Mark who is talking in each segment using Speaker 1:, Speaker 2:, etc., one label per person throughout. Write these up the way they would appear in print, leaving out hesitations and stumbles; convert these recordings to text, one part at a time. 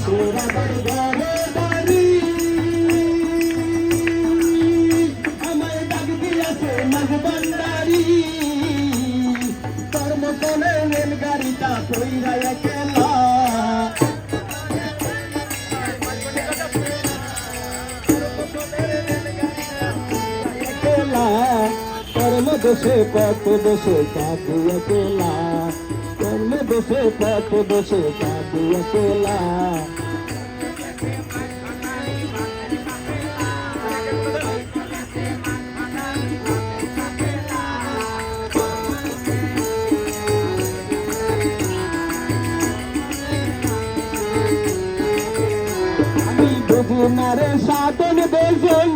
Speaker 1: তোর আমার ঘরে বাড়ি আমায় ডাক দিয়েছে মাঝ ভান্ডারি তোর মতনে রেলগাড়িটা কইরা একলা কর্ম দোষে কত দোষে কাঁদু একলা কর্ম দোষে কত দোষে কাঁদু একলা আমি বুঝি মারে সাধন দোষন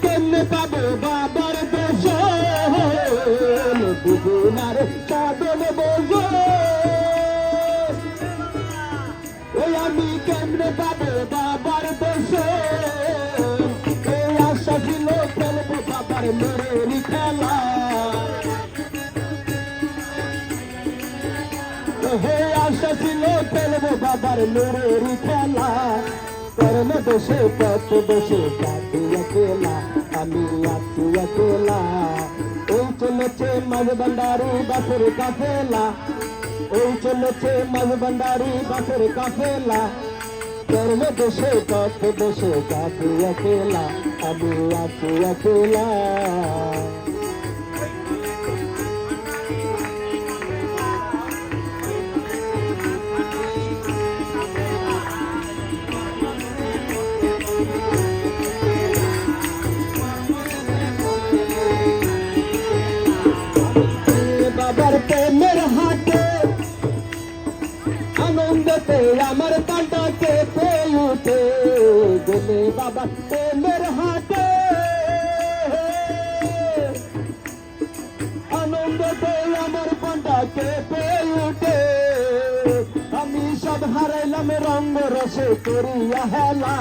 Speaker 1: কেমনে পাবো বাবার দোষন বুঝি মারে সাধন দোষন ওই আমি কেমনে পাবো বাবার দোষন এই আশা ছিল খেলবো বাবার মেরে খেলা হে আশা ছিল খেলবো বাবার মেরে খেলা কর্ম দোষে কত দোষে কাঁদু একলা আমি আছি একলা ওই চলেছে মাঝ ভান্ডারি বাসের কাফেলা ওই চলেছে মাঝ ভান্ডারি বাসের কাফেলা কর্ম দোষে কত দোষে কাঁদু একলা আমি আছি একলা বাবার প্রেমের হাটে আনন্দতে আমার কাঁটা কেঁপে উঠে গেলে বাবার প্রেমের হাটে আনন্দতে আমার কাঁটা কেঁপে উঠে আমি সব হারাইলাম রঙ্গ রসে করিয়া হেলা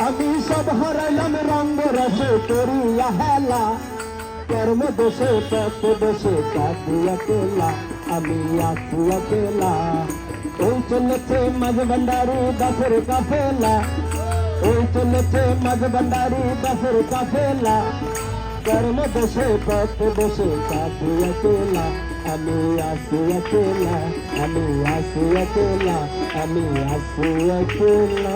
Speaker 1: আমি সব হারাইলাম রঙ্গ রসে করিয়া হেলা কর্ম দোষে কত দোষে কাঁদু একলা আমি আছি একলা ওই চলেছে মাঝ ভান্ডারি দাসের কাফেলা ওই চলেছে মাঝ ভান্ডারি দাসের কাফেলা কর্ম দোষে কত দোষে কাঁদু একলা আমি আছি একলা আমি আছি একলা আমি আছি একলা